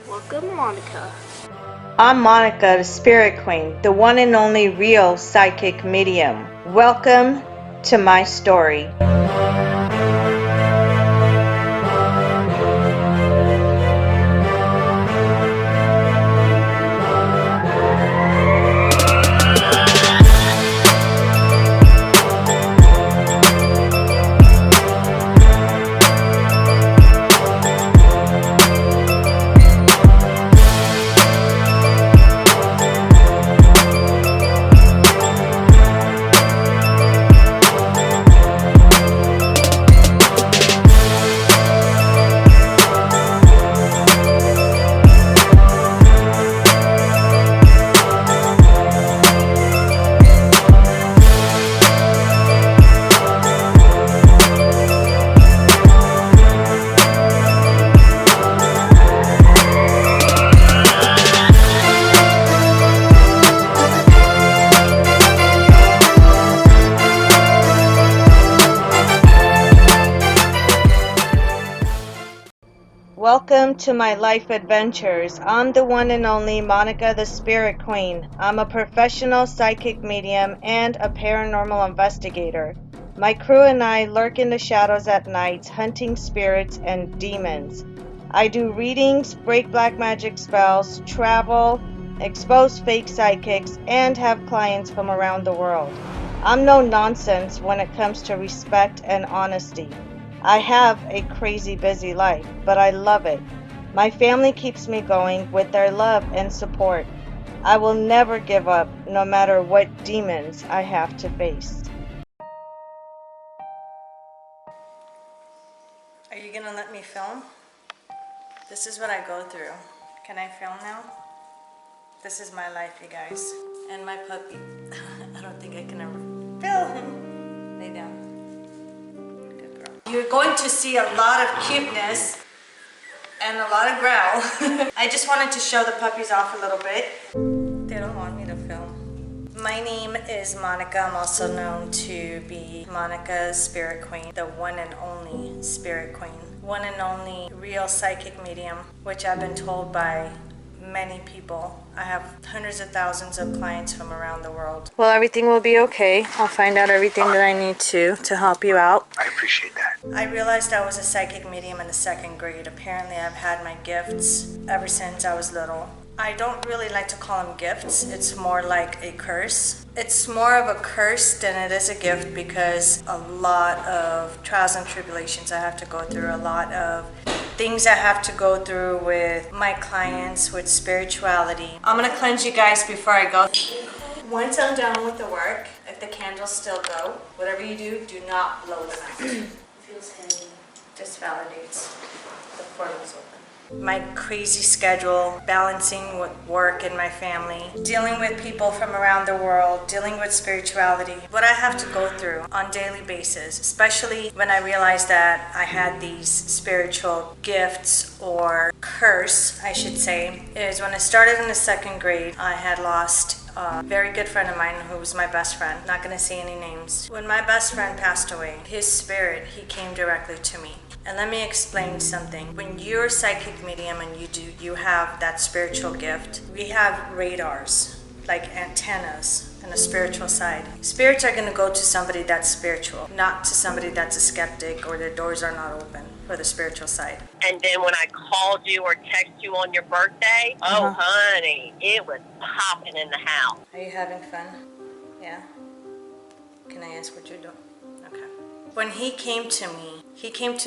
Welcome, Monica. I'm Monica, the Spirit Queen, the one and only real psychic medium. Welcome to my story. Welcome to my life adventures. I'm the one and only Monica the Spirit Queen. I'm a professional psychic medium and a paranormal investigator. My crew and I lurk in the shadows at nights, hunting spirits and demons. I do readings, break black magic spells, travel, expose fake psychics, and have clients from around the world. I'm no nonsense when it comes to respect and honesty. I have a crazy busy life, but I love it. My family keeps me going with their love and support. I will never give up, no matter what demons I have to face. Are you gonna let me film? This is what I go through. Can I film now? This is my life, you guys. And my puppy. I don't think I can ever film. Lay down. You're going to see a lot of cuteness and a lot of growl. I just wanted to show the puppies off a little bit. They don't want me to film. My name is Monica. I'm also known to be Monica's Spirit Queen, the one and only Spirit Queen. One and only real psychic medium, which I've been told by many people. I have hundreds of thousands of clients from around the world. Well, everything will be okay. I'll find out everything that I need to help you out. I appreciate that. I realized I was a psychic medium in the 2nd grade. Apparently, I've had my gifts ever since I was little. I don't really like to call them gifts. It's more like a curse. It's more of a curse than it is a gift because a lot of trials and tribulations I have to go through, a lot of things I have to go through with my clients, with spirituality. I'm gonna cleanse you guys before I go. Once I'm done with the work, if the candles still go, whatever you do, do not blow them out. It feels heavy. Just validates the portal is open. My crazy schedule, balancing with work and my family, dealing with people from around the world, dealing with spirituality, what I have to go through on a daily basis, especially when I realized that I had these spiritual gifts or curse, I should say, is when I started in the 2nd grade, I had lost a very good friend of mine who was my best friend. Not gonna say any names. When my best friend passed away, his spirit, he came directly to me. And let me explain something. When you're a psychic medium and you have that spiritual gift, we have radars, like antennas on the spiritual side. Spirits are gonna go to somebody that's spiritual, not to somebody that's a skeptic or their doors are not open for the spiritual side. And then when I called you or texted you on your birthday, oh honey, it was popping in the house. Are you having fun? Yeah? Can I ask what you're doing? Okay. When he came to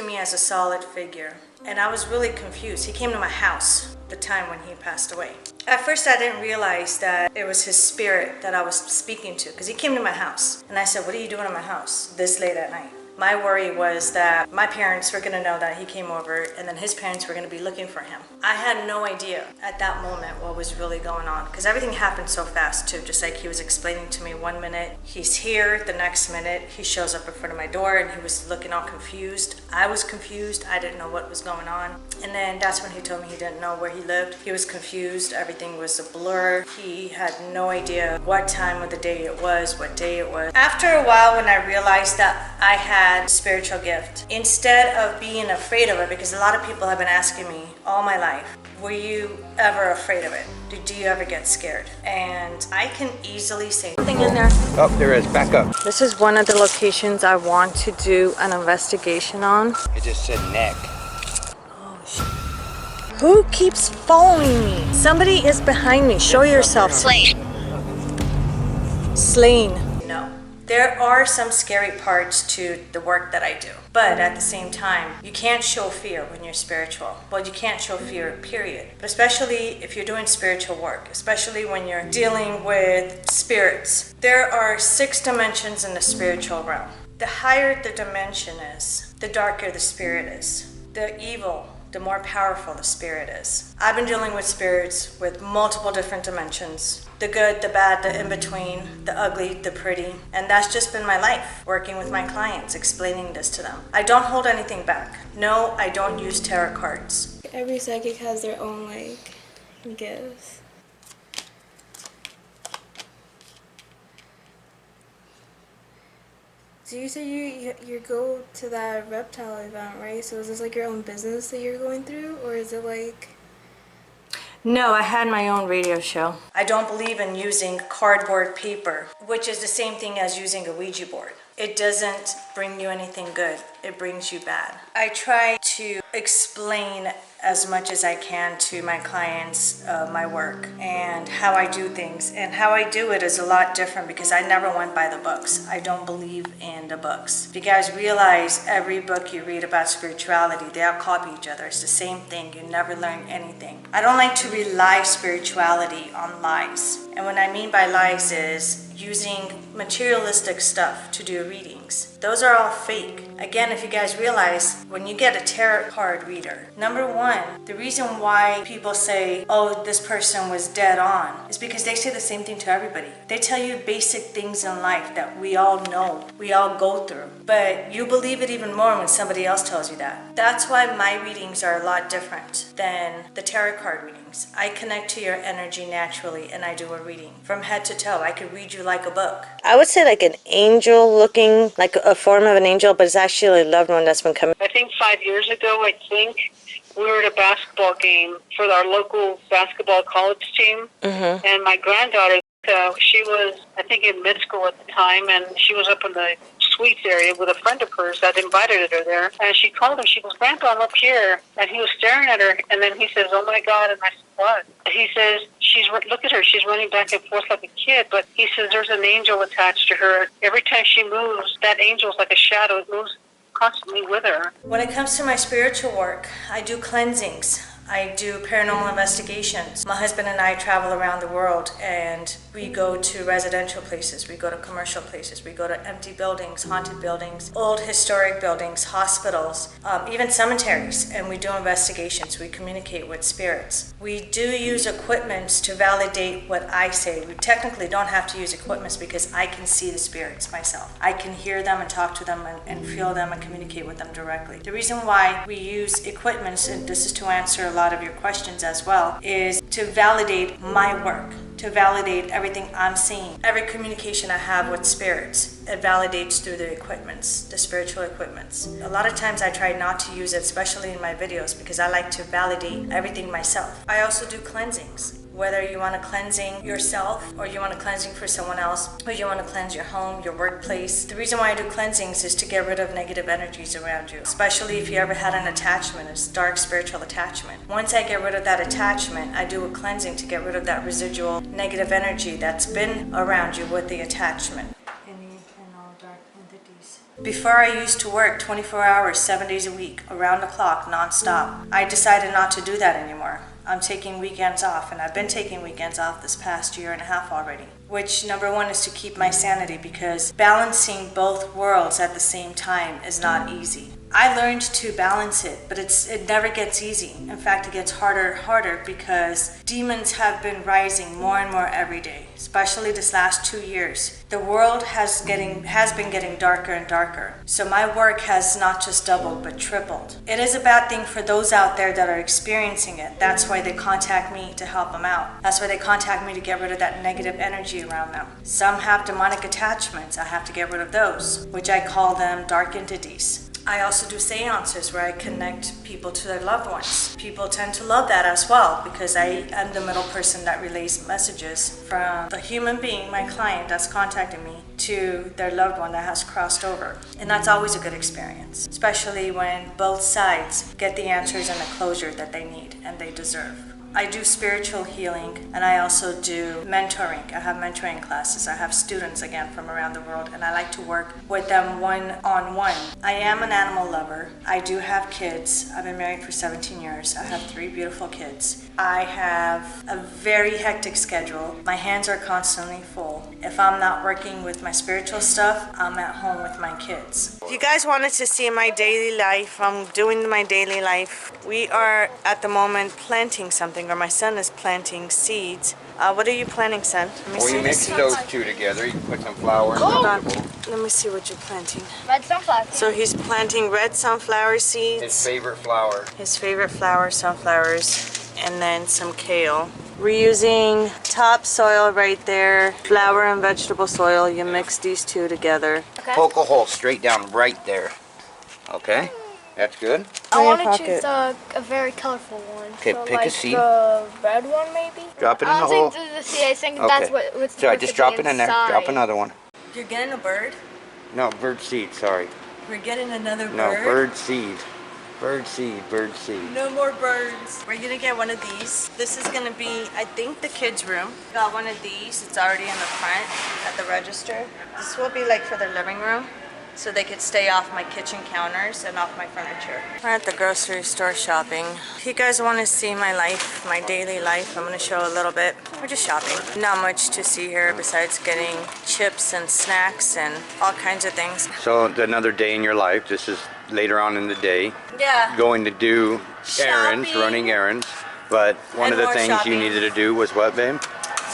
me as a solid figure. And I was really confused. He came to my house the time when he passed away. At first I didn't realize that it was his spirit that I was speaking to because he came to my house. And I said, what are you doing in my house this late at night? My worry was that my parents were gonna know that he came over and then his parents were gonna be looking for him. I had no idea at that moment what was really going on because everything happened so fast too, just like he was explaining to me one minute, he's here, the next minute he shows up in front of my door and he was looking all confused. I was confused, I didn't know what was going on. And then that's when he told me he didn't know where he lived. He was confused, everything was a blur. He had no idea what time of the day it was, what day it was. After a while when I realized that I had had spiritual gift, instead of being afraid of it, because a lot of people have been asking me all my life, were you ever afraid of it? Do you ever get scared? And I can easily say something in there. Oh, there is. Back up. This is one of the locations I want to do an investigation on. It just said neck. Who keeps following me? Somebody is behind me. Show yourself. Slain. Slain. No. There are some scary parts to the work that I do. But at the same time, you can't show fear when you're spiritual. Well, you can't show fear, period. But especially if you're doing spiritual work, especially when you're dealing with spirits. There are 6 dimensions in the spiritual realm. The higher the dimension is, the darker the spirit is. The evil, the more powerful the spirit is. I've been dealing with spirits with multiple different dimensions. The good, the bad, the in-between, the ugly, the pretty. And that's just been my life, working with my clients, explaining this to them. I don't hold anything back. No, I don't use tarot cards. Every psychic has their own, gifts. So you said you go to that reptile event, right? So is this your own business that you're going through, or is it No, I had my own radio show. I don't believe in using cardboard paper, which is the same thing as using a Ouija board. It doesn't bring you anything good. It brings you bad. I try to explain as much as I can to my clients my work and how I do things. And how I do it is a lot different because I never went by the books. I don't believe in the books. If you guys realize every book you read about spirituality, they all copy each other. It's the same thing. You never learn anything. I don't like to rely spirituality on lies. And what I mean by lies is using materialistic stuff to do readings. Those are all fake. Again, if you guys realize, when you get a tarot card reader, number one, the reason why people say, oh, this person was dead on, is because they say the same thing to everybody. They tell you basic things in life that we all know, we all go through. But you believe it even more when somebody else tells you that. That's why my readings are a lot different than the tarot card readings. I connect to your energy naturally and I do a reading. From head to toe, I could read you like a book. I would say like an angel looking, like a form of an angel, but it's actually a loved one that's been coming. I think 5 years ago, we were at a basketball game for our local basketball college team. Mm-hmm. And my granddaughter, she was, I think, in mid school at the time, and she was up in the suites area with a friend of hers that invited her there. And she called him. She goes, Grandpa, I'm up here. And he was staring at her. And then he says, oh, my God. And I said, what? He says, look at her. She's running back and forth like a kid. But he says there's an angel attached to her. Every time she moves, that angel's like a shadow. It moves constantly with her. When it comes to my spiritual work, I do cleansings. I do paranormal investigations. My husband and I travel around the world and we go to residential places, we go to commercial places, we go to empty buildings, haunted buildings, old historic buildings, hospitals, even cemeteries, and we do investigations. We communicate with spirits. We do use equipments to validate what I say. We technically don't have to use equipments because I can see the spirits myself. I can hear them and talk to them and feel them and communicate with them directly. The reason why we use equipments, and this is to answer a lot of your questions as well, is to validate my work, to validate everything I'm seeing. Every communication I have with spirits, it validates through the equipments, the spiritual equipments. A lot of times I try not to use it, especially in my videos, because I like to validate everything myself. I also do cleansings. Whether you want to cleansing yourself or you want to cleansing for someone else, or you want to cleanse your home, your workplace. The reason why I do cleansings is to get rid of negative energies around you, especially if you ever had an attachment, a dark spiritual attachment. Once I get rid of that attachment, I do a cleansing to get rid of that residual negative energy that's been around you with the attachment. Before I used to work 24 hours, 7 days a week, around the clock, non-stop. I decided not to do that anymore. I'm taking weekends off, and I've been taking weekends off this past year and a half already. Which, number one, is to keep my sanity, because balancing both worlds at the same time is not easy. I learned to balance it, but it never gets easy. In fact, it gets harder and harder because demons have been rising more and more every day, especially this last 2 years. The world has been getting darker and darker. So my work has not just doubled, but tripled. It is a bad thing for those out there that are experiencing it. That's why they contact me to help them out. That's why they contact me to get rid of that negative energy around them. Some have demonic attachments. I have to get rid of those, which I call them dark entities. I also do seances where I connect people to their loved ones. People tend to love that as well because I am the middle person that relays messages from the human being, my client that's contacting me, to their loved one that has crossed over. And that's always a good experience, especially when both sides get the answers and the closure that they need and they deserve. I do spiritual healing and I also do mentoring. I have mentoring classes. I have students again from around the world and I like to work with them one-on-one. I am an animal lover. I do have kids. I've been married for 17 years. I have 3 beautiful kids. I have a very hectic schedule. My hands are constantly full. If I'm not working with my spiritual stuff, I'm at home with my kids. If you guys wanted to see my daily life, I'm doing my daily life. We are at the moment planting something, or my son is planting seeds. What are you planting, son? Let me Well, see you the mix seeds. those two together. You can put some flour and Hold on. vegetables. Let me see what you're planting. Red sunflower. So he's planting red sunflower seeds. His favorite flour. His favorite flower, sunflowers, and then some kale. We're using topsoil right there, flower and vegetable soil. You mix these two together. Poke a hole straight down right there. Okay, that's good. I want pocket. to choose a very colorful one. Okay, so pick a like seed. The red one, maybe. Drop it in the hole. I think that's what. What's Sorry, supposed just to drop be it in there. inside. Drop another one. You're getting a bird? No, bird seed, sorry. We're getting another No, bird? bird seed. Bird seed, bird seed. No more birds. We're gonna get one of these. This is gonna be, I think, the kids' room. Got one of these. It's already in the front at the register. This will be like for their living room, so they could stay off my kitchen counters and off my furniture. We're at the grocery store shopping. If you guys want to see my life, my daily life, I'm gonna show a little bit. We're just shopping. Not much to see here besides getting chips and snacks and all kinds of things. So another day in your life. This is later on in the day. Yeah. Going to do errands, Shopping. running errands. But one And of the more things shopping. you needed to do was what, babe?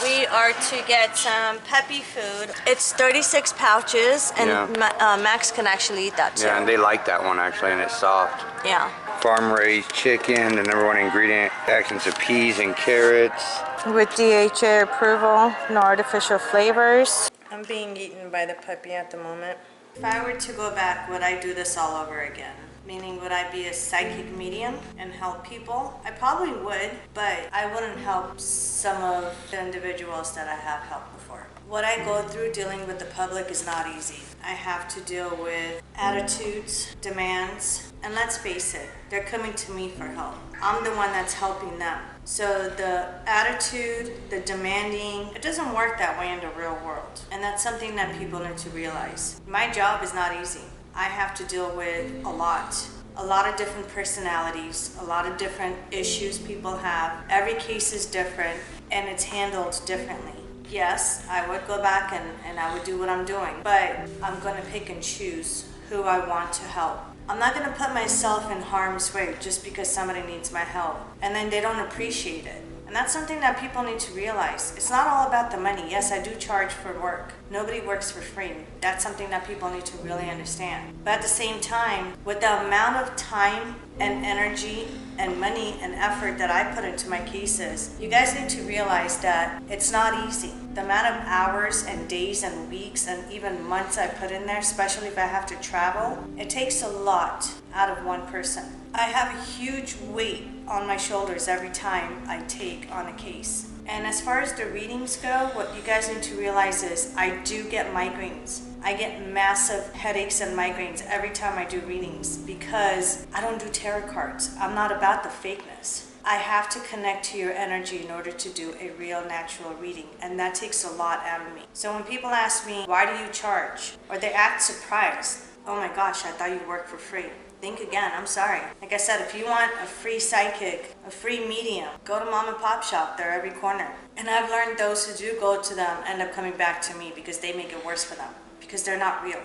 We are to get some Peppy food. It's 36 pouches, and Yeah. Max can actually eat that too. Yeah, and they like that one actually, and it's soft. Yeah. Farm-raised chicken, the number one ingredient, actions of peas and carrots. With DHA approval, no artificial flavors. I'm being eaten by the puppy at the moment. If I were to go back, would I do this all over again? Meaning, would I be a psychic medium and help people? I probably would, but I wouldn't help some of the individuals that I have helped before. What I go through dealing with the public is not easy. I have to deal with attitudes, demands, and let's face it, they're coming to me for help. I'm the one that's helping them. So the attitude, the demanding, it doesn't work that way in the real world. And that's something that people need to realize. My job is not easy. I have to deal with a lot of different personalities, a lot of different issues people have. Every case is different and it's handled differently. Yes, I would go back and I would do what I'm doing, but I'm gonna pick and choose who I want to help. I'm not gonna put myself in harm's way just because somebody needs my help and then they don't appreciate it. And that's something that people need to realize. It's not all about the money. Yes, I do charge for work. Nobody works for free. That's something that people need to really understand. But at the same time, with the amount of time and energy and money and effort that I put into my cases, you guys need to realize that it's not easy. The amount of hours and days and weeks and even months I put in there, especially if I have to travel, it takes a lot out of one person. I have a huge weight on my shoulders every time I take on a case. And as far as the readings go, what you guys need to realize is I do get migraines. I get massive headaches and migraines every time I do readings because I don't do tarot cards. I'm not about the fakeness. I have to connect to your energy in order to do a real natural reading, and that takes a lot out of me. So when people ask me, why do you charge? Or they act surprised. Oh my gosh, I thought you worked for free. Think again, I'm sorry. Like I said, if you want a free psychic, a free medium, go to mom and pop shop, they're every corner. And I've learned those who do go to them end up coming back to me because they make it worse for them, because they're not real.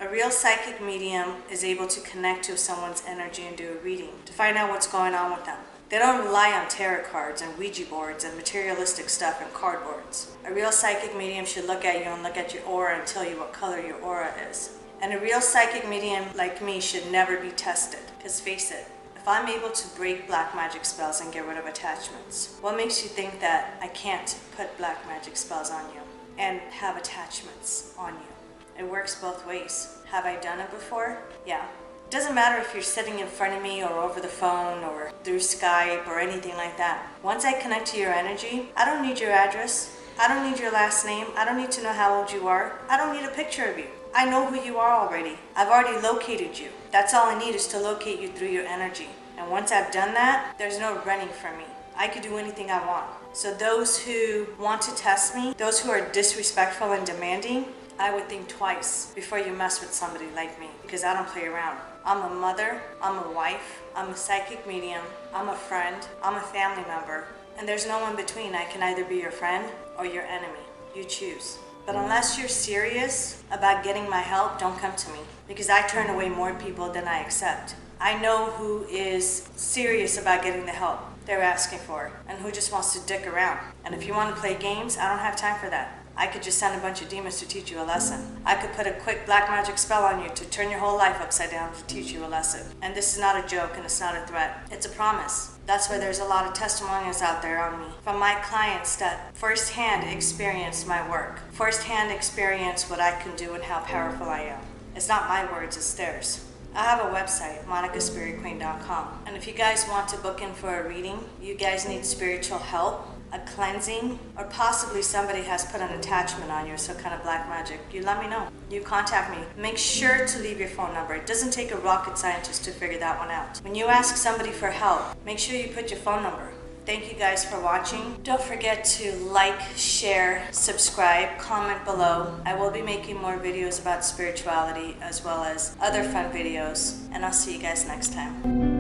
A real psychic medium is able to connect to someone's energy and do a reading to find out what's going on with them. They don't rely on tarot cards and Ouija boards and materialistic stuff and cardboards. A real psychic medium should look at you and look at your aura and tell you what color your aura is. And a real psychic medium like me should never be tested. Because face it, if I'm able to break black magic spells and get rid of attachments, what makes you think that I can't put black magic spells on you and have attachments on you? It works both ways. Have I done it before? Yeah. It doesn't matter if you're sitting in front of me or over the phone or through Skype or anything like that. Once I connect to your energy, I don't need your address. I don't need your last name. I don't need to know how old you are. I don't need a picture of you. I know who you are already. I've already located you. That's all I need is to locate you through your energy. And once I've done that, there's no running from me. I could do anything I want. So those who want to test me, those who are disrespectful and demanding, I would think twice before you mess with somebody like me, because I don't play around. I'm a mother, I'm a wife, I'm a psychic medium, I'm a friend, I'm a family member, and there's no in between. I can either be your friend or your enemy. You choose. But unless you're serious about getting my help, don't come to me, because I turn away more people than I accept. I know who is serious about getting the help they're asking for and who just wants to dick around. And if you want to play games, I don't have time for that. I could just send a bunch of demons to teach you a lesson. I could put a quick black magic spell on you to turn your whole life upside down to teach you a lesson. And this is not a joke and it's not a threat. It's a promise. That's why there's a lot of testimonials out there on me from my clients that firsthand experienced my work, firsthand experienced what I can do and how powerful I am. It's not my words, it's theirs. I have a website, monicaspiritqueen.com. And if you guys want to book in for a reading, you guys need spiritual help, a cleansing, or possibly somebody has put an attachment on you, some kind of black magic, you let me know. You contact me. Make sure to leave your phone number. It doesn't take a rocket scientist to figure that one out. When you ask somebody for help, make sure you put your phone number. Thank you guys for watching. Don't forget to like, share, subscribe, comment below. I will be making more videos about spirituality as well as other fun videos, and I'll see you guys next time.